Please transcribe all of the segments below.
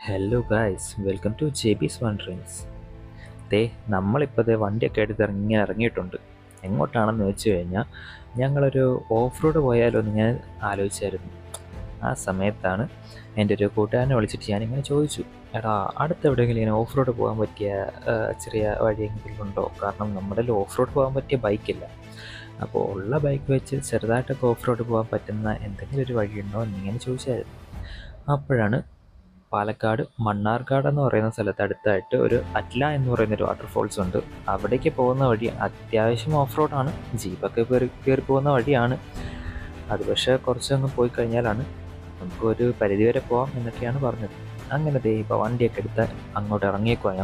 Hello guys, welcome to JB's Wanderings. ദേ നമ്മളിപ്പോൾ വണ്ടിയൊക്കെ എടുത്ത് ഇങ്ങനെ ഇറങ്ങിയിട്ടുണ്ട്. എങ്ങോട്ടാണെന്ന് വെച്ച് കഴിഞ്ഞാൽ ഞങ്ങളൊരു ഓഫ് റോഡ് പോയാലോ എന്ന് ഞാൻ ആലോചിച്ചായിരുന്നു. ആ സമയത്താണ് എൻ്റെ ഒരു കൂട്ടുകാരനെ വിളിച്ചിട്ട് ഞാനിങ്ങനെ ചോദിച്ചു, എടാ അടുത്ത് എവിടെയെങ്കിലും ഇങ്ങനെ ഓഫ് റോഡ് പോകാൻ പറ്റിയ ചെറിയ വഴിയെങ്കിലും ഉണ്ടോ? കാരണം നമ്മുടെ ഓഫ് റോഡ് പോകാൻ പറ്റിയ ബൈക്കില്ല. അപ്പോൾ ഉള്ള ബൈക്ക് വെച്ച് ചെറുതായിട്ടൊക്കെ ഓഫ് റോഡ് പോകാൻ പറ്റുന്ന എന്തെങ്കിലും ഒരു വഴിയുണ്ടോ എന്നിങ്ങനെ ചോദിച്ചായിരുന്നു. അപ്പോഴാണ് പാലക്കാട് മണ്ണാർക്കാട് എന്ന് പറയുന്ന സ്ഥലത്ത് അടുത്തായിട്ട് ഒരു അറ്റ്ല എന്ന് പറയുന്നൊരു വാട്ടർഫോൾസ് ഉണ്ട്. അവിടേക്ക് പോകുന്ന വഴി അത്യാവശ്യം ഓഫ് റോഡാണ്, ജീപ്പൊക്കെ കയറി പോകുന്ന വഴിയാണ് അത്. പക്ഷേ കുറച്ചങ്ങ് പോയി കഴിഞ്ഞാലാണ് നമുക്കൊരു പരിധി വരെ പോകാം എന്നൊക്കെയാണ് പറഞ്ഞത്. അങ്ങനെ ഇപ്പോൾ വണ്ടിയൊക്കെ എടുത്ത് അങ്ങോട്ട് ഇറങ്ങിയേക്കുവാ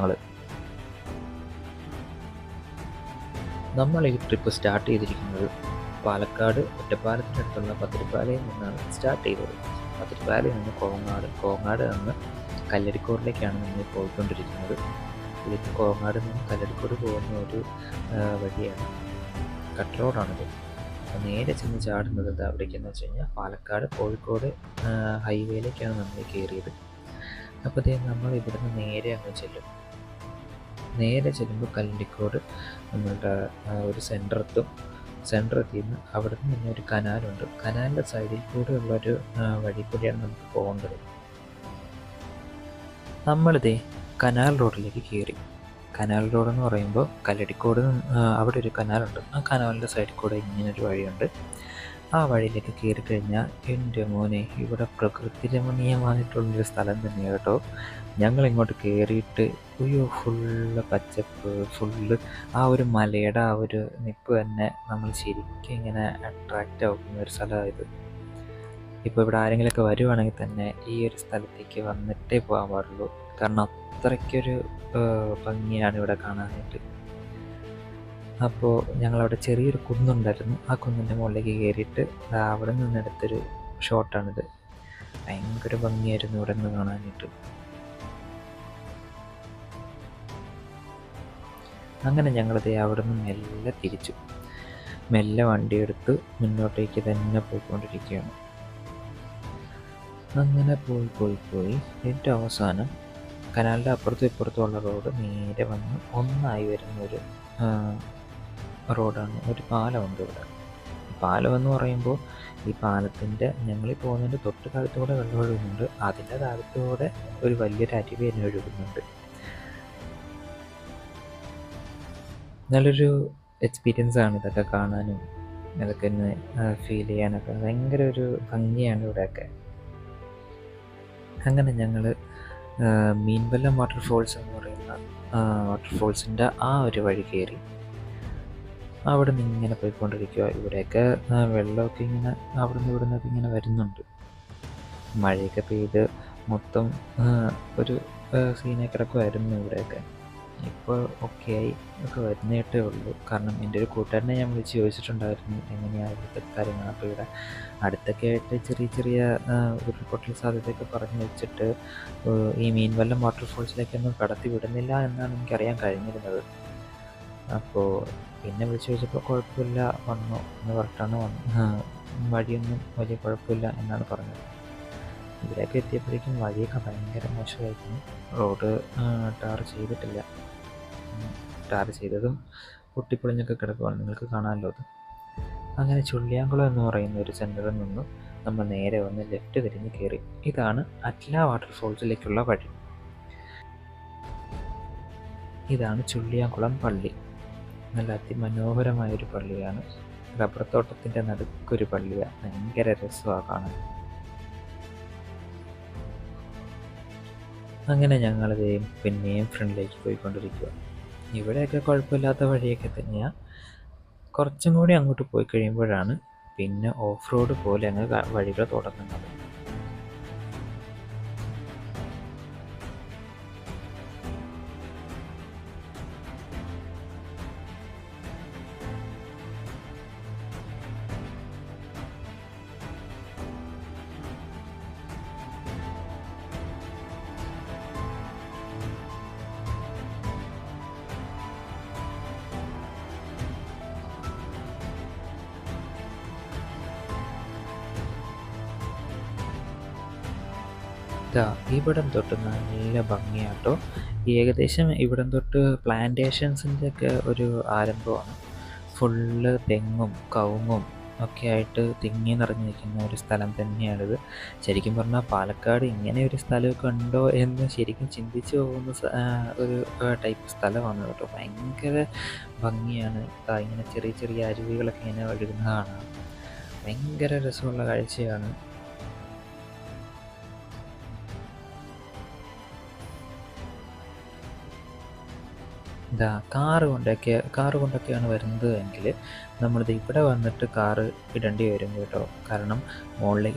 നമ്മൾ ഈ ട്രിപ്പ് സ്റ്റാർട്ട് ചെയ്തിരിക്കുന്നത് പാലക്കാട് ഒറ്റപ്പാലത്തിനടുത്തുള്ള പത്തിരിപ്പാലയിൽ നിന്നാണ് സ്റ്റാർട്ട് ചെയ്തത്. പത്തിരിപ്പാലയിൽ നിന്ന് കോങ്ങാട് നിന്ന് കല്ലടിക്കോടിലേക്കാണ് നമ്മൾ പോയിക്കൊണ്ടിരിക്കുന്നത്. ഇതിപ്പോൾ കോങ്ങാട് നിന്ന് കല്ലടിക്കോട് പോകുന്ന ഒരു വഴിയാണ്, കട്ട് റോഡാണിത്. അപ്പോൾ നേരെ ചെന്ന് ചാടുന്നത് അവിടേക്കെന്ന് വെച്ച് കഴിഞ്ഞാൽ പാലക്കാട് കോഴിക്കോട് ഹൈവേയിലേക്കാണ് നമ്മൾ കയറിയത്. അപ്പോൾ നമ്മൾ ഇവിടുന്ന് നേരെ അങ്ങ് ചെല്ലും. നേരെ ചെല്ലുമ്പോൾ കല്ലടിക്കോട് നമ്മളുടെ ഒരു സെൻറ്റർ എത്തിയിരുന്നു. അവിടെ നിന്ന് ഒരു കനാലുണ്ട്. കനാലിൻ്റെ സൈഡിൽ കൂടെ ഉള്ളൊരു വഴി കൂടിയാണ് നമുക്ക് പോകേണ്ടത്. നമ്മളിതേ കനാൽ റോഡിലേക്ക് കയറി. കനാൽ റോഡെന്ന് പറയുമ്പോൾ കല്ലടിക്കോട് അവിടെ ഒരു കനാലുണ്ട്. ആ കനാലിൻ്റെ സൈഡിൽ കൂടെ ഇങ്ങനൊരു വഴിയുണ്ട്. ആ വഴിയിലേക്ക് കയറി കഴിഞ്ഞാൽ എൻ്റെ മോനെ, ഇവിടെ പ്രകൃതി രമണീയമായിട്ടുള്ളൊരു സ്ഥലം തന്നെയാണ് കേട്ടോ. ഞങ്ങളിങ്ങോട്ട് കയറിയിട്ട് ഫുള്ള് പച്ചപ്പ്, ഫുള്ള് ആ ഒരു മലയുടെ ആ ഒരു നിപ്പ് തന്നെ നമ്മൾ ശരിക്കും ഇങ്ങനെ അട്രാക്റ്റ് ആക്കുന്ന ഒരു സ്ഥലമായത്. ഇപ്പോൾ ഇവിടെ ആരെങ്കിലുമൊക്കെ വരുവാണെങ്കിൽ തന്നെ ഈ ഒരു സ്ഥലത്തേക്ക് വന്നിട്ടേ പോകാൻ പാടുള്ളൂ. കാരണം അത്രയ്ക്കൊരു ഭംഗിയാണ് ഇവിടെ കാണാനായിട്ട്. അപ്പോൾ ഞങ്ങളവിടെ ചെറിയൊരു കുന്നുണ്ടായിരുന്നു. ആ കുന്നിൻ്റെ മുകളിലേക്ക് കയറിയിട്ട് അവിടെ നിന്നെടുത്തൊരു ഷോട്ടാണിത്. ഭയങ്കര ഭംഗിയായിരുന്നു ഇവിടെ നിന്ന് കാണാനായിട്ട്. അങ്ങനെ ഞങ്ങളത് അവിടെ നിന്ന് മെല്ലെ വണ്ടിയെടുത്ത് മുന്നോട്ടേക്ക് തന്നെ പോയിക്കൊണ്ടിരിക്കുകയാണ്. അങ്ങനെ പോയി ഏറ്റവും അവസാനം കനാലിൻ്റെ അപ്പുറത്തും ഇപ്പുറത്തുമുള്ള റോഡ് നേരെ വന്ന് ഒന്നായി വരുന്നൊരു റോഡാണ്. ഒരു പാലമുണ്ട് ഇവിടെ. പാലം എന്ന് പറയുമ്പോൾ ഈ പാലത്തിൻ്റെ ഞങ്ങളീ പോകുന്നതിൻ്റെ തൊട്ട് കാലത്തൂടെ വെള്ളം ഒഴുകുന്നുണ്ട്. അതിൻ്റെ കാലത്തൂടെ ഒരു വലിയൊരു അരുവി തന്നെ ഒഴുകുന്നുണ്ട്. നല്ലൊരു എക്സ്പീരിയൻസ് ആണ് ഇതൊക്കെ കാണാനും ഇതൊക്കെ ഒന്ന് ഫീൽ ചെയ്യാനൊക്കെ. ഭയങ്കര ഒരു ഭംഗിയാണ് ഇവിടെയൊക്കെ. അങ്ങനെ ഞങ്ങൾ മീൻവല്ലം വാട്ടർഫോൾസ് എന്ന് പറയുന്ന വാട്ടർഫോൾസിൻ്റെ ആ ഒരു വഴി കയറി അവിടെ നിന്ന് ഇങ്ങനെ പോയിക്കൊണ്ടിരിക്കുക. ഇവിടെയൊക്കെ വെള്ളമൊക്കെ ഇങ്ങനെ അവിടെ നിന്ന് ഇവിടെ നിന്നൊക്കെ ഇങ്ങനെ വരുന്നുണ്ട്. മഴയൊക്കെ പെയ്ത് മൊത്തം ഒരു സീനെ കിടക്കുമായിരുന്നു ഇവിടെയൊക്കെ. ഇപ്പോൾ ഓക്കെ ആയി ഒക്കെ വരുന്നേട്ടേ ഉള്ളൂ. കാരണം എൻ്റെ ഒരു കൂട്ടുകാരനെ ഞാൻ വിളിച്ച് ചോദിച്ചിട്ടുണ്ടായിരുന്നു എങ്ങനെയാണ് ഇവിടുത്തെ കാര്യങ്ങൾ. അപ്പോൾ ഇവിടെ അടുത്തൊക്കെ ആയിട്ട് ചെറിയ ഉരുൾപൊട്ടൽ സാധ്യതയൊക്കെ പറഞ്ഞു വെച്ചിട്ട് ഈ മീൻവല്ലം വാട്ടർഫോൾസിലേക്കൊന്നും കടത്തി വിടുന്നില്ല എന്നാണ് എനിക്കറിയാൻ കഴിഞ്ഞിരുന്നത്. അപ്പോൾ പിന്നെ വിളിച്ച് ചോദിച്ചപ്പോൾ കുഴപ്പമില്ല വന്നു എന്ന് പറഞ്ഞിട്ടാണ് വഴിയൊന്നും വലിയ കുഴപ്പമില്ല എന്നാണ് പറഞ്ഞത്. ഇവിടെയൊക്കെ എത്തിയപ്പോഴേക്കും വഴിയൊക്കെ ഭയങ്കര മോശമായിരുന്നു. റോഡ് ടാർ ചെയ്തിട്ടില്ല. ടാർ ചെയ്തതും പൊട്ടിപ്പൊളിഞ്ഞൊക്കെ കിടക്കുവാണ്, നിങ്ങൾക്ക് കാണാമല്ലോ അത്. അങ്ങനെ ചുള്ളിയാങ്കുളം എന്ന് പറയുന്ന ഒരു സെൻറ്ററിൽ നിന്ന് നമ്മൾ നേരെ വന്ന് ലെഫ്റ്റ് തിരിഞ്ഞ് കയറി. ഇതാണ് അറ്റ്ല വാട്ടർഫോൾസിലേക്കുള്ള വഴി. ഇതാണ് ചുള്ളിയാങ്കുളം പള്ളി. നല്ല അതിമനോഹരമായൊരു പള്ളിയാണ്. റബ്ബർ തോട്ടത്തിൻ്റെ നടുക്കൊരു പള്ളിയാണ്. ഭയങ്കര രസമാണ് കാണാൻ. അങ്ങനെ ഞങ്ങളിത് പിന്നെയും ഫ്രണ്ടിലേക്ക് പോയിക്കൊണ്ടിരിക്കുക. ഇവിടെയൊക്കെ കുഴപ്പമില്ലാത്ത വഴിയൊക്കെ തന്നെയാണ്. കുറച്ചും കൂടി അങ്ങോട്ട് പോയി കഴിയുമ്പോഴാണ് പിന്നെ ഓഫ് റോഡ് പോലെ അങ്ങ് വഴികൾ തുടങ്ങുന്നത്. ദാ ഇവിടം തൊട്ട് നല്ല ഭംഗിയാട്ടോ. ഏകദേശം ഇവിടം തൊട്ട് പ്ലാന്റേഷൻസിൻ്റെ ഒക്കെ ഒരു ആരംഭമാണ്. ഫുള്ള് തെങ്ങും കവുങ്ങും ഒക്കെ ആയിട്ട് തിങ്ങി നിറഞ്ഞു നിൽക്കുന്ന ഒരു സ്ഥലം തന്നെയാണിത്. ശരിക്കും പറഞ്ഞാൽ പാലക്കാട് ഇങ്ങനെ ഒരു സ്ഥലമൊക്കെ ഉണ്ടോ എന്ന് ശരിക്കും ചിന്തിച്ചു പോകുന്ന ഒരു ടൈപ്പ് സ്ഥലമാണ് കേട്ടോ. ഭയങ്കര ഭംഗിയാണ്. ഇങ്ങനെ ചെറിയ ചെറിയ അരുവികളൊക്കെ ഇങ്ങനെ ഒഴുകുന്ന കാണാം. ഭയങ്കര രസമുള്ള കാഴ്ചയാണ്. ഇതാ കാറ് കൊണ്ടൊക്കെയാണ് വരുന്നത് എങ്കിൽ നമ്മളിത് ഇവിടെ വന്നിട്ട് കാറ് ഇടേണ്ടി വരും കേട്ടോ. കാരണം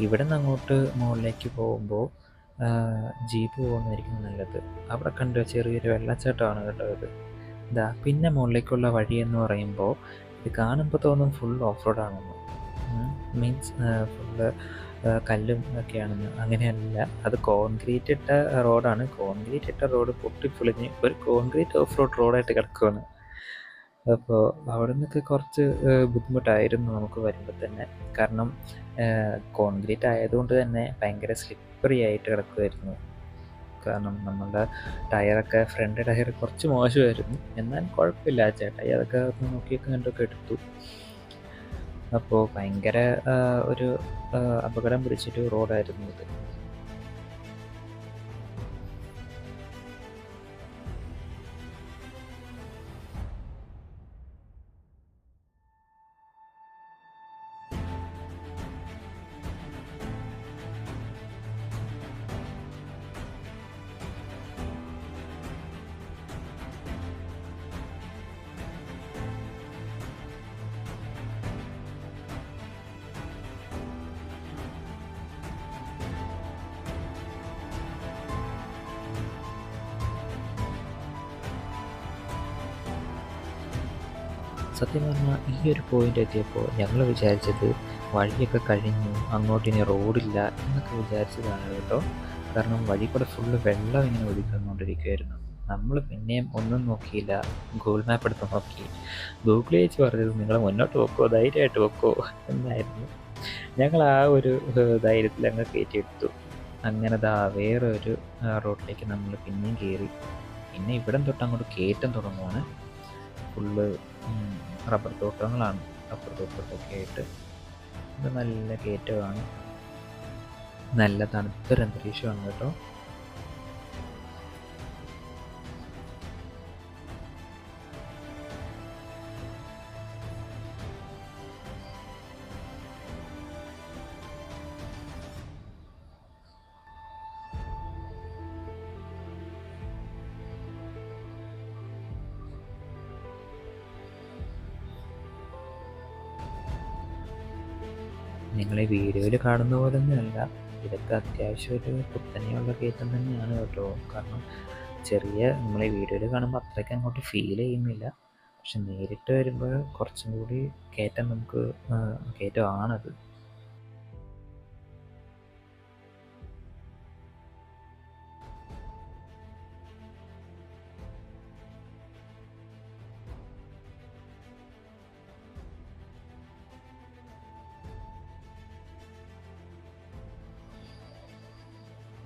ഇവിടെ നിന്ന് അങ്ങോട്ട് മുകളിലേക്ക് പോകുമ്പോൾ ജീപ്പ് പോകുന്നതായിരിക്കും നല്ലത്. അവിടെ കണ്ട ചെറിയൊരു വെള്ളച്ചാട്ടമാണ് കേട്ടോ ഇത്. ഇതാ പിന്നെ മുകളിലേക്കുള്ള വഴി എന്ന് പറയുമ്പോൾ ഇത് കാണുമ്പോൾ തോന്നും ഫുൾ ഓഫ് റോഡാണെന്ന്. മീൻസ് ഫുള്ള് കല്ലും ഒക്കെയാണെന്ന്. അങ്ങനെയല്ല, അത് കോൺക്രീറ്റ് ഇട്ട റോഡാണ്. കോൺക്രീറ്റ് ഇട്ട റോഡ് പൊട്ടിപ്പൊളിഞ്ഞ് ഒരു കോൺക്രീറ്റ് ഓഫ് റോഡ് റോഡായിട്ട് കിടക്കുകയാണ്. അപ്പോൾ അവിടെ നിന്നൊക്കെ കുറച്ച് ബുദ്ധിമുട്ടായിരുന്നു നമുക്ക് വരുമ്പോൾ തന്നെ. കാരണം കോൺക്രീറ്റ് ആയതുകൊണ്ട് തന്നെ ഭയങ്കര സ്ലിപ്പറി ആയിട്ട് കിടക്കുമായിരുന്നു. കാരണം നമ്മളുടെ ടയറൊക്കെ ഫ്രണ്ട് ടയർ കുറച്ച് മോശമായിരുന്നു. എന്നാൽ കുഴപ്പമില്ല, ചേട്ടായി അതൊക്കെ നോക്കിയൊക്കെ കണ്ടൊക്കെ എടുത്തു. അപ്പോൾ ഭയങ്കര ഒരു അപകടം പിടിച്ചൊരു റോഡായിരുന്നു ഇത്. സത്യം പറഞ്ഞാൽ ഈ ഒരു പോയിന്റ് എത്തിയപ്പോൾ ഞങ്ങൾ വിചാരിച്ചത് വഴിയൊക്കെ കഴിഞ്ഞു, അങ്ങോട്ടിനി റോഡില്ല എന്നൊക്കെ വിചാരിച്ചതാണ് കേട്ടോ. കാരണം വഴി കൂടെ ഫുള്ള് വെള്ളം ഇങ്ങനെ ഒഴുകിക്കൊണ്ടിരിക്കുമായിരുന്നു. നമ്മൾ പിന്നെയും ഒന്നും നോക്കിയില്ല, ഗൂഗിൾ മാപ്പ് എടുത്ത് നോക്കി. ഗൂഗിൾ വെച്ച് പറഞ്ഞത് നിങ്ങൾ മുന്നോട്ട് വെക്കോ, ധൈര്യമായിട്ട് വെക്കോ എന്നായിരുന്നു. ഞങ്ങൾ ആ ഒരു ധൈര്യത്തിൽ അങ്ങ് കയറ്റിയെടുത്തു. അങ്ങനെ വേറെ ഒരു റോഡിലേക്ക് നമ്മൾ പിന്നെയും കയറി. പിന്നെ ഇവിടം തൊട്ട് അങ്ങോട്ട് കയറ്റം തുടങ്ങുവാണ്. ഫുള്ള് റബ്ബർ തോട്ടങ്ങളാണ്. റബ്ബർ തോട്ടത്തൊക്കെ ആയിട്ട് ഇത് നല്ല കയറ്റമാണ്. നല്ല തണുത്തൊരു അന്തരീക്ഷമാണ് കേട്ടോ. നിങ്ങൾ ഈ വീഡിയോയിൽ കാണുന്ന പോലൊന്നുമല്ല, ഇതൊക്കെ അത്യാവശ്യം ഒരു കുത്തനെയുള്ള കയറ്റം തന്നെയാണ് കേട്ടോ. കാരണം നമ്മൾ ഈ വീഡിയോയിൽ കാണുമ്പോൾ അത്രയ്ക്ക് അങ്ങോട്ട് ഫീൽ ചെയ്യുന്നില്ല. പക്ഷെ നേരിട്ട് വരുമ്പോൾ കുറച്ചും കൂടി കയറ്റമാണത്.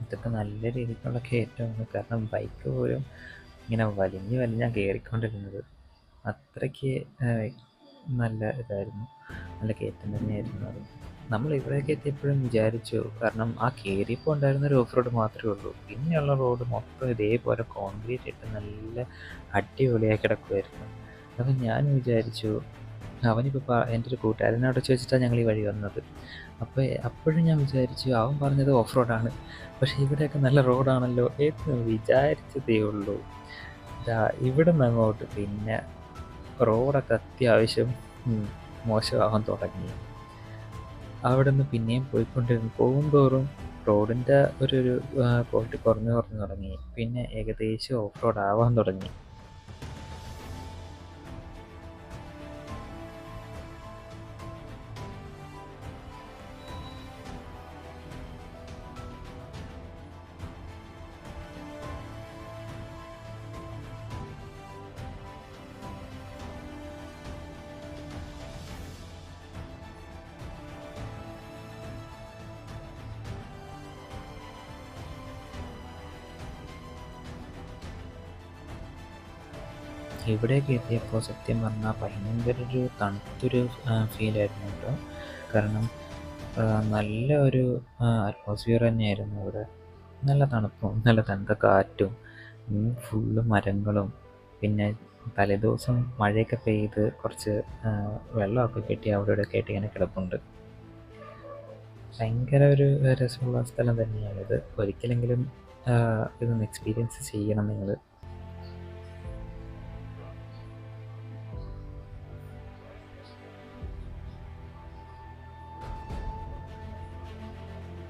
ഇതൊക്കെ നല്ല രീതിക്കുള്ള കയറ്റമാണ്. കാരണം ബൈക്ക് പോലും ഇങ്ങനെ വലിഞ്ഞാണ് കയറിക്കൊണ്ടിരുന്നത്. അത്രയ്ക്ക് നല്ല ഇതായിരുന്നു, നല്ല കയറ്റം തന്നെയായിരുന്നു അത്. നമ്മൾ ഇവിടെയൊക്കെ എത്തിയപ്പോഴും വിചാരിച്ചു, കാരണം ആ കയറിയപ്പോൾ ഉണ്ടായിരുന്ന ഒരു ഓഫ് റോഡ് മാത്രമേ ഉള്ളൂ. പിന്നെയുള്ള റോഡ് മൊത്തം ഇതേപോലെ കോൺക്രീറ്റ് ഇട്ട് നല്ല അടിപൊളിയായി കിടക്കുമായിരുന്നു. അപ്പം ഞാൻ വിചാരിച്ചു, അവനിപ്പോൾ എൻ്റെ ഒരു കൂട്ടുകാരനോട് ചോദിച്ചിട്ടാണ് ഞങ്ങൾ ഈ വഴി വന്നത്. അപ്പോഴും ഞാൻ വിചാരിച്ചു, അവൻ പറഞ്ഞത് ഓഫ് റോഡാണ്, പക്ഷേ ഇവിടെയൊക്കെ നല്ല റോഡാണല്ലോ എന്ന് വിചാരിച്ചതേ ഉള്ളൂ. ഇവിടെ നിന്ന് അങ്ങോട്ട് പിന്നെ റോഡൊക്കെ അത്യാവശ്യം മോശമാകാൻ തുടങ്ങി. അവിടെ നിന്ന് പിന്നെയും പോകുന്തോറും റോഡിൻ്റെ ഒരു ക്വാളിറ്റി കുറഞ്ഞു തുടങ്ങി. പിന്നെ ഏകദേശം ഓഫ് റോഡ് ആവാൻ തുടങ്ങി. ഇവിടെയൊക്കെ എത്തിയപ്പോൾ സത്യം പറഞ്ഞാൽ ഭയങ്കര ഒരു തണുത്തൊരു ഫീലായിരുന്നു കേട്ടോ. കാരണം നല്ല ഒരു അറ്റ്മോസ്ഫിയർ തന്നെയായിരുന്നു ഇവിടെ. നല്ല തണുപ്പും നല്ല തണുത്ത കാറ്റും ഫുള്ള് മരങ്ങളും. പിന്നെ തലേദിവസം മഴയൊക്കെ പെയ്ത് കുറച്ച് വെള്ളമൊക്കെ കെട്ടി അവിടെ ഇവിടെയൊക്കെ ആയിട്ട് ഇങ്ങനെ കിടപ്പുണ്ട്. ഭയങ്കര ഒരു രസമുള്ള സ്ഥലം തന്നെയാണിത്. ഒരിക്കലെങ്കിലും ഇതൊന്ന് എക്സ്പീരിയൻസ് ചെയ്യണം നിങ്ങൾ.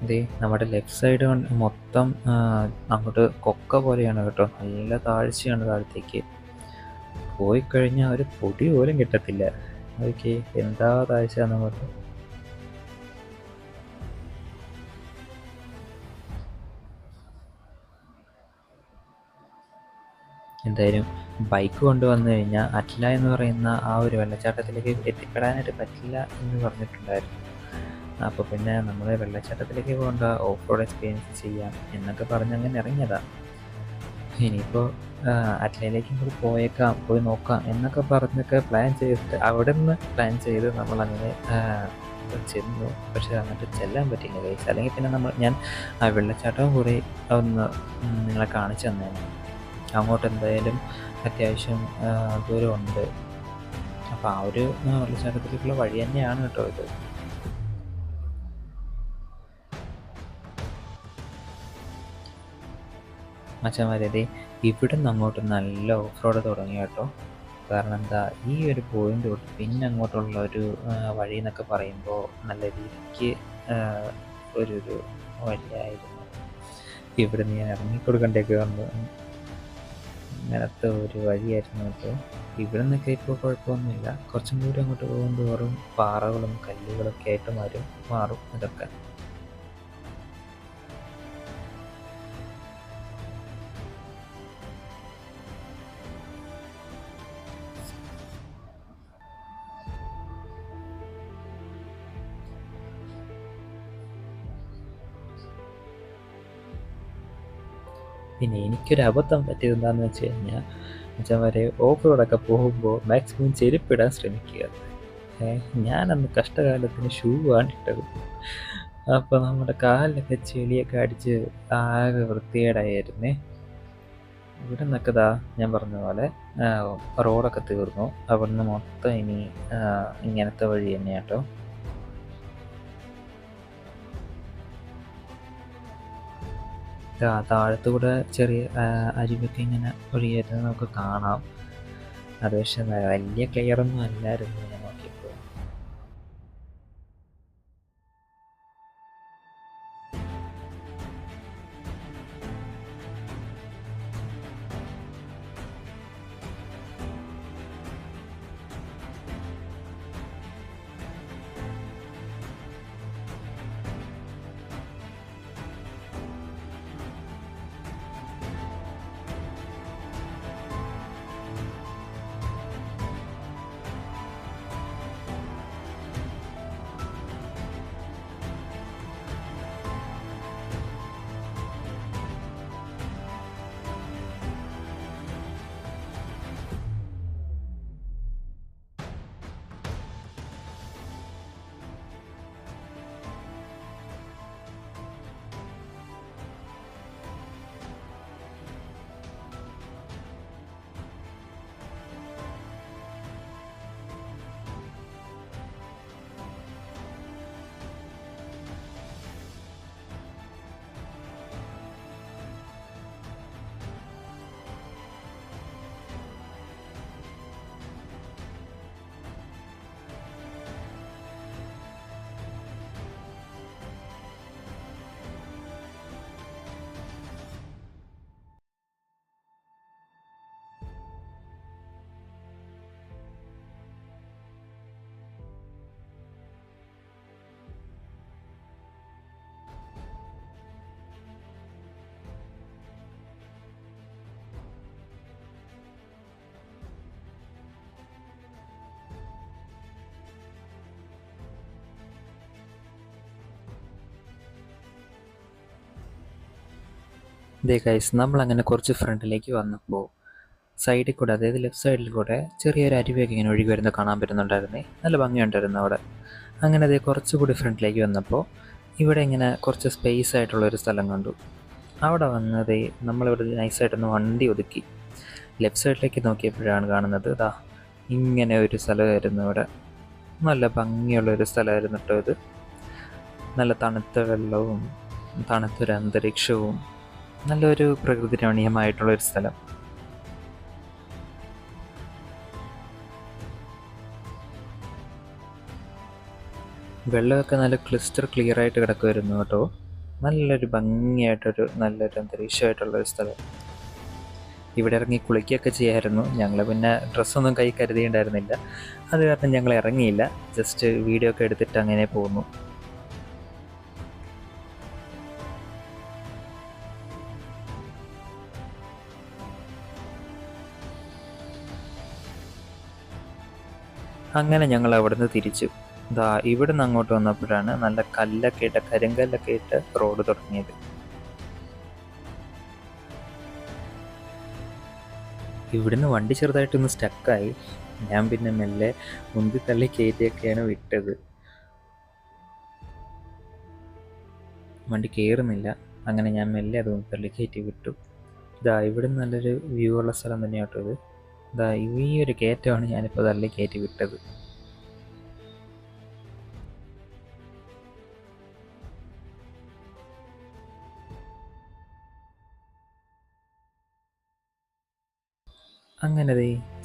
ഇത് നമ്മുടെ ലെഫ്റ്റ് സൈഡ് മൊത്തം അങ്ങോട്ട് കൊക്ക പോലെയാണ് കേട്ടോ. നല്ല താഴ്ചയാണ് താഴത്തേക്ക്. പോയി കഴിഞ്ഞാൽ ഒരു പൊടി പോലും കിട്ടത്തില്ല. ഓക്കെ, എന്താ താഴ്ച അങ്ങോട്ട്. എന്തായാലും ബൈക്ക് കൊണ്ടുവന്നു കഴിഞ്ഞാൽ അറ്റ്ല എന്ന് പറയുന്ന ആ ഒരു വെള്ളച്ചാട്ടത്തിലേക്ക് എത്തിപ്പെടാനായിട്ട് പറ്റില്ല എന്ന് പറഞ്ഞിട്ടുണ്ടായിരുന്നു. അപ്പോൾ പിന്നെ നമ്മൾ വെള്ളച്ചാട്ടത്തിലേക്ക് പോകേണ്ട, ഓഫ് റോഡ് എക്സ്പീരിയൻസ് ചെയ്യാം എന്നൊക്കെ പറഞ്ഞ് അങ്ങനെ ഇറങ്ങിയതാണ്. ഇനിയിപ്പോൾ അറ്റ്ലയിലേക്കും കൂടി പോയേക്കാം, പോയി നോക്കാം എന്നൊക്കെ പറഞ്ഞൊക്കെ പ്ലാൻ ചെയ്തിട്ട് അവിടെ നിന്ന് പ്ലാൻ ചെയ്ത് നമ്മളങ്ങനെ ചെന്നു. പക്ഷെ അങ്ങോട്ട് ചെല്ലാൻ പറ്റില്ല ഗൈസ്. അല്ലെങ്കിൽ പിന്നെ ഞാൻ ആ വെള്ളച്ചാട്ടവും കൂടി ഒന്ന് നിങ്ങളെ കാണിച്ചു തന്നേനെ. അങ്ങോട്ട് എന്തായാലും അത്യാവശ്യം ദൂരമുണ്ട്. അപ്പോൾ ആ ഒരു വെള്ളച്ചാട്ടത്തിലേക്കുള്ള വഴി തന്നെയാണ് കേട്ടോ ഇത്. മച്ചന്മാരെ, ഇവിടെ നിന്ന് അങ്ങോട്ട് നല്ല ഓഫ് റോഡ് തുടങ്ങി കേട്ടോ. കാരണം എന്താ, ഈ ഒരു പോയിന്റ് തൊട്ട് പിന്നെ അങ്ങോട്ടുള്ള ഒരു വഴി എന്നൊക്കെ പറയുമ്പോൾ നല്ല രീതിക്ക് ഒരു വഴിയായിരുന്നു. ഇവിടെ നിന്ന് ഞാൻ ഇറങ്ങിക്കൊടുക്കണ്ടേക്ക് വന്നു. അങ്ങനത്തെ ഒരു വഴിയായിരുന്നു കേട്ടോ. ഇവിടെ നിന്നൊക്കെ ഇപ്പോൾ കുഴപ്പമൊന്നുമില്ല. കുറച്ചും കൂടി അങ്ങോട്ട് പോകുന്തോറും പാറകളും കല്ലുകളൊക്കെ ആയിട്ട് മാറും ഇതൊക്കെ. പിന്നെ എനിക്കൊരു അബദ്ധം പറ്റിയത് എന്താണെന്ന് വെച്ച് കഴിഞ്ഞാൽ, മച്ചന്മാരെ, ഓഫ് റോഡൊക്കെ പോകുമ്പോൾ മാക്സിമം ചെരുപ്പിടാൻ ശ്രമിക്കുക. ഞാനന്ന് കഷ്ടകാലത്തിന് ഷൂ ആണ് ഇട്ടത്. അപ്പോൾ നമ്മുടെ കാലിലൊക്കെ ചെളിയൊക്കെ അടിച്ച് ആകെ വൃത്തികേടായിരുന്നേ. ഇവിടെ നിന്നൊക്കെ ഞാൻ പറഞ്ഞ പോലെ റോഡൊക്കെ തീർന്നു. അവിടുന്ന് മൊത്തം ഇനി ഇങ്ങനത്തെ വഴി തന്നെയാട്ടോ. താഴത്തുകൂടെ ചെറിയ അരുവിയൊക്കെ ഇങ്ങനെ ഒഴുകിയിരുന്നത് നമുക്ക് കാണാം. അത് പക്ഷെ വലിയ ക്ലിയറൊന്നും അല്ലായിരുന്നു ഞാൻ നോക്കിയപ്പോൾ. ദേ ഗൈസ്, നമ്മളങ്ങനെ കുറച്ച് ഫ്രണ്ടിലേക്ക് വന്നപ്പോൾ സൈഡിൽ കൂടെ, അതായത് ലെഫ്റ്റ് സൈഡിൽ കൂടെ ചെറിയൊരു അരുവിയൊക്കെ ഇങ്ങനെ ഒഴുകി വരുന്നത് കാണാൻ പറ്റുന്നുണ്ടായിരുന്നേ. നല്ല ഭംഗിയുണ്ടായിരുന്നു അവിടെ. അങ്ങനെ അത് കുറച്ചുകൂടി ഫ്രണ്ടിലേക്ക് വന്നപ്പോൾ ഇവിടെ ഇങ്ങനെ കുറച്ച് സ്പേസ് ആയിട്ടുള്ളൊരു സ്ഥലം കണ്ടു. അവിടെ വന്നത് നമ്മളിവിടെ നൈസായിട്ടൊന്ന് വണ്ടി ഒതുക്കി ലെഫ്റ്റ് സൈഡിലേക്ക് നോക്കിയപ്പോഴാണ് കാണുന്നത് ഇതാ ഇങ്ങനെ ഒരു സ്ഥലമായിരുന്നു. ഇവിടെ നല്ല ഭംഗിയുള്ളൊരു സ്ഥലമായിരുന്നു കേട്ടോ ഇത്. നല്ല തണുത്ത വെള്ളവും തണുത്തൊരു അന്തരീക്ഷവും നല്ലൊരു പ്രകൃതി രമണീയമായിട്ടുള്ളൊരു സ്ഥലം. വെള്ളമൊക്കെ നല്ല ക്ലിയർ ആയിട്ട് കിടക്കുമായിരുന്നു കേട്ടോ. നല്ലൊരു ഭംഗിയായിട്ടൊരു നല്ലൊരു അന്തരീക്ഷമായിട്ടുള്ളൊരു സ്ഥലം. ഇവിടെ ഇറങ്ങി കുളിക്കുകയൊക്കെ ചെയ്യായിരുന്നു. ഞങ്ങൾ പിന്നെ ഡ്രസ്സൊന്നും കൈ കരുതിയിട്ടുണ്ടായിരുന്നില്ല. അത് കാരണം ഞങ്ങൾ ഇറങ്ങിയില്ല. ജസ്റ്റ് വീഡിയോ ഒക്കെ എടുത്തിട്ട് അങ്ങനെ പോന്നു. അങ്ങനെ ഞങ്ങൾ അവിടുന്ന് തിരിച്ചു. ഇവിടുന്ന് അങ്ങോട്ട് വന്നപ്പോഴാണ് നല്ല കല്ലൊക്കെ ഇട്ട കരിങ്കല്ലൊക്കെ ഇട്ട് റോഡ് തുടങ്ങിയത്. ഇവിടുന്ന് വണ്ടി ചെറുതായിട്ടൊന്ന് സ്റ്റക്കായി. ഞാൻ പിന്നെ മെല്ലെ മുന്തി തള്ളി കയറ്റിയൊക്കെയാണ് വിട്ടത്. വണ്ടി കയറുന്നില്ല. അങ്ങനെ ഞാൻ മെല്ലെ അത് തള്ളി കയറ്റി വിട്ടു. ഇവിടുന്ന് നല്ലൊരു വ്യൂ ഉള്ള സ്ഥലം തന്നെയാട്ടോ ഇത്. ഈ ഒരു കയറ്റമാണ് ഞാനിപ്പോൾ തള്ളി കയറ്റി വിട്ടത്. അങ്ങനെ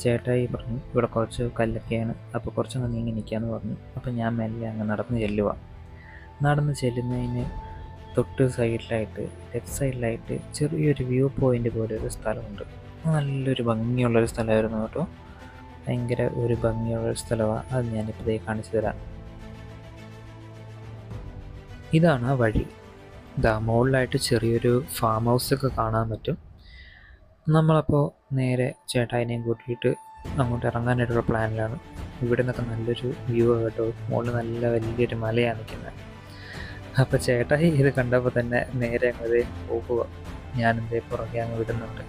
ചേട്ടായി പറഞ്ഞു ഇവിടെ കുറച്ച് കല്ലൊക്കെയാണ്, അപ്പോൾ കുറച്ചൊന്ന് നീങ്ങി നിൽക്കാമെന്ന് പറഞ്ഞു. അപ്പോൾ ഞാൻ മെല്ലെ അങ്ങ് നടന്ന് ചെല്ലുന്നതിന് തൊട്ട് സൈഡിലായിട്ട് ലെഫ്റ്റ് സൈഡിലായിട്ട് ചെറിയൊരു വ്യൂ പോയിൻ്റ് പോലെ ഒരു സ്ഥലമുണ്ട്. നല്ലൊരു ഭംഗിയുള്ളൊരു സ്ഥലമായിരുന്നു കേട്ടോ. ഭയങ്കര ഒരു ഭംഗിയുള്ളൊരു സ്ഥലമാണ്. അത് ഞാനിപ്പോൾ കാണിച്ചു തരാം. ഇതാണ് ആ വഴി. മുകളിലായിട്ട് ചെറിയൊരു ഫാം ഹൗസൊക്കെ കാണാൻ പറ്റും. നമ്മളപ്പോൾ നേരെ ചേട്ടായിനെയും കൂട്ടിയിട്ട് അങ്ങോട്ട് ഇറങ്ങാനായിട്ടുള്ള പ്ലാനിലാണ്. ഇവിടെ നിന്നൊക്കെ നല്ലൊരു വ്യൂ കേട്ടോ. മുകളിൽ നല്ല വലിയൊരു മലയാണ് നിൽക്കുന്നത്. അപ്പോൾ ചേട്ടായി ഇത് കണ്ടപ്പോൾ തന്നെ നേരെ അങ്ങ് പോകുക. ഞാനെന്തേ പുറകെ അങ്ങ് വിടുന്നുണ്ട്.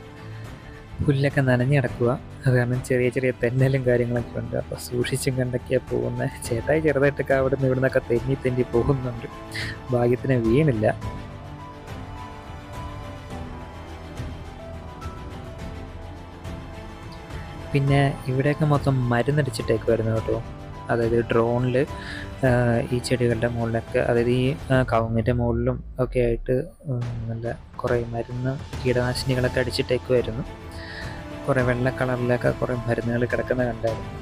പുല്ലൊക്കെ നനഞ്ഞ് കിടക്കുക. അത് കാരണം ചെറിയ ചെറിയ തെന്നലും കാര്യങ്ങളൊക്കെ ഉണ്ട്. അപ്പോൾ സൂക്ഷിച്ചും കണ്ടൊക്കെയാണ് പോകുന്നത്. ചേട്ടായി ചെറുതായിട്ടൊക്കെ അവിടെ നിന്ന് ഇവിടെ നിന്നൊക്കെ തെന്നി പോകുന്നുണ്ട്. ഭാഗ്യത്തിന് വീണില്ല. പിന്നെ ഇവിടെയൊക്കെ മൊത്തം മരുന്നടിച്ചിട്ടേക്കുമായിരുന്നു കേട്ടോ. അതായത് ഡ്രോണിൽ ഈ ചെടികളുടെ മുകളിലൊക്കെ, അതായത് ഈ കവുങ്ങിൻ്റെ മുകളിലും ഒക്കെ ആയിട്ട് നല്ല കുറേ മരുന്ന് കീടനാശിനികളൊക്കെ അടിച്ചിട്ടേക്കുമായിരുന്നു. കുറേ വെള്ള കളറിലൊക്കെ കുറേ മരുന്നുകൾ കിടക്കുന്ന കണ്ടായിരുന്നു.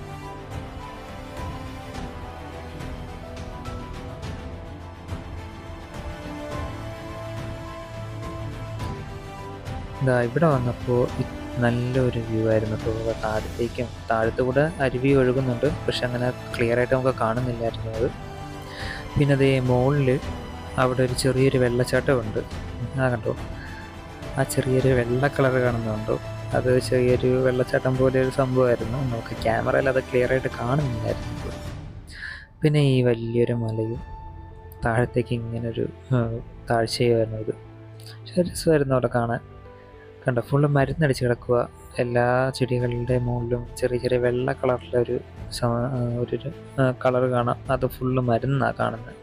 ഇവിടെ വന്നപ്പോൾ നല്ലൊരു വ്യൂ ആയിരുന്നു കേട്ടോ. താഴത്തുകൂടെ അരുവി ഒഴുകുന്നുണ്ട്, പക്ഷെ അങ്ങനെ ക്ലിയർ ആയിട്ട് നമുക്ക് കാണുന്നില്ലായിരുന്നു അത്. പിന്നെ മുകളിൽ അവിടെ ഒരു ചെറിയൊരു വെള്ളച്ചാട്ടമുണ്ട്. കണ്ടോ, ആ ചെറിയൊരു വെള്ള കളർ കാണുന്നുണ്ടോ? അത് ചെറിയൊരു വെള്ളച്ചാട്ടം പോലെ ഒരു സംഭവമായിരുന്നു. നമുക്ക് ക്യാമറയിൽ അത് ക്ലിയർ ആയിട്ട് കാണുന്നില്ലായിരുന്നു. പിന്നെ ഈ വലിയൊരു മലയും താഴത്തേക്ക് ഇങ്ങനൊരു താഴ്ചയായിരുന്നു. ഇത് രസമായിരുന്നു അവിടെ കാണാൻ. കണ്ടോ, ഫുള്ള് മരുന്നടിച്ച് കിടക്കുക. എല്ലാ ചെടികളുടെ മുകളിലും ചെറിയ ചെറിയ വെള്ള കളറിലെ ഒരു കളർ കാണാം. അത് ഫുള്ള് മരുന്നാണ് കാണുന്നത്.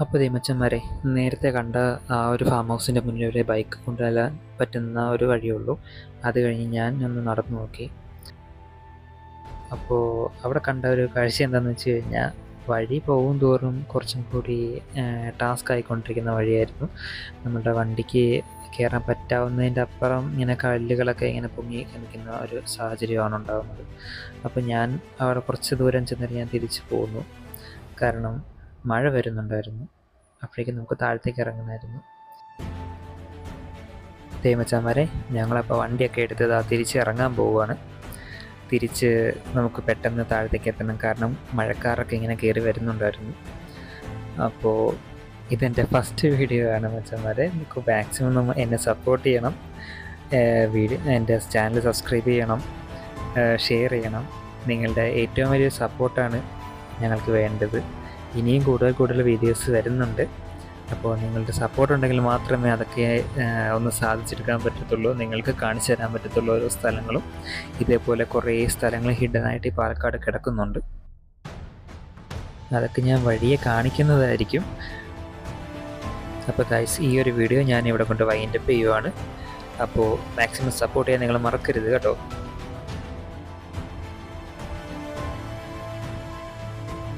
അപ്പോൾ മച്ചന്മാരെ, നേരത്തെ കണ്ട ആ ഒരു ഫാം ഹൗസിൻ്റെ മുന്നിൽ ഒരു ബൈക്ക് കൊണ്ടുവരാൻ പറ്റുന്ന ഒരു വഴിയുള്ളൂ. അത് കഴിഞ്ഞ് ഞാൻ ഒന്ന് നടന്നു നോക്കി. അപ്പോൾ അവിടെ കണ്ട ഒരു കാഴ്ച എന്താണെന്ന് വെച്ച് കഴിഞ്ഞാൽ, വഴി പോകും തോറും കുറച്ചും കൂടി ടാസ്ക് ആയിക്കൊണ്ടിരിക്കുന്ന വഴിയായിരുന്നു. നമ്മുടെ വണ്ടിക്ക് കയറാൻ പറ്റാവുന്നതിൻ്റെ അപ്പുറം ഇങ്ങനെ കല്ലുകളൊക്കെ ഇങ്ങനെ പൊങ്ങി നിൽക്കുന്ന ഒരു സാഹചര്യമാണ് ഉണ്ടാകുന്നത്. അപ്പോൾ ഞാൻ അവിടെ കുറച്ച് ദൂരം ചെന്നിട്ട് ഞാൻ തിരിച്ചു പോകുന്നു. കാരണം മഴ വരുന്നുണ്ടായിരുന്നു. അപ്പോഴേക്കും നമുക്ക് താഴത്തേക്ക് ഇറങ്ങുന്നായിരുന്നു. മച്ചാന്മാരെ, ഞങ്ങളപ്പോൾ വണ്ടിയൊക്കെ എടുത്ത് തിരിച്ച് ഇറങ്ങാൻ പോവുകയാണ്. തിരിച്ച് നമുക്ക് പെട്ടെന്ന് താഴത്തേക്ക് എത്തണം. കാരണം മഴക്കാറൊക്കെ ഇങ്ങനെ കയറി വരുന്നുണ്ടായിരുന്നു. അപ്പോൾ ഇതെൻ്റെ ഫസ്റ്റ് വീഡിയോ ആണ് മച്ചന്മാരെ. നിങ്ങൾക്ക് മാക്സിമം എന്നെ സപ്പോർട്ട് ചെയ്യണം. എൻ്റെ ചാനൽ സബ്സ്ക്രൈബ് ചെയ്യണം, ഷെയർ ചെയ്യണം. നിങ്ങളുടെ ഏറ്റവും വലിയ സപ്പോർട്ടാണ് ഞങ്ങൾക്ക് വേണ്ടത്. ഇനിയും കൂടുതൽ വീഡിയോസ് വരുന്നുണ്ട്. അപ്പോൾ നിങ്ങളുടെ സപ്പോർട്ട് ഉണ്ടെങ്കിൽ മാത്രമേ അതൊക്കെ ഒന്ന് സാധിച്ചെടുക്കാൻ പറ്റത്തുള്ളൂ, നിങ്ങൾക്ക് കാണിച്ചു തരാൻ പറ്റത്തുള്ളൂ. ഓരോ സ്ഥലങ്ങളും ഇതേപോലെ കുറേ സ്ഥലങ്ങൾ ഹിഡനായിട്ട് ഈ പാലക്കാട് കിടക്കുന്നുണ്ട്. അതൊക്കെ ഞാൻ വഴിയെ കാണിക്കുന്നതായിരിക്കും. അപ്പോൾ ഗൈസ്, ഈ ഒരു വീഡിയോ ഞാൻ ഇവിടെ കൊണ്ട് വൈൻഡപ്പ് ചെയ്യുവാണ്. അപ്പോൾ മാക്സിമം സപ്പോർട്ട് ചെയ്യാൻ നിങ്ങൾ മറക്കരുത് കേട്ടോ.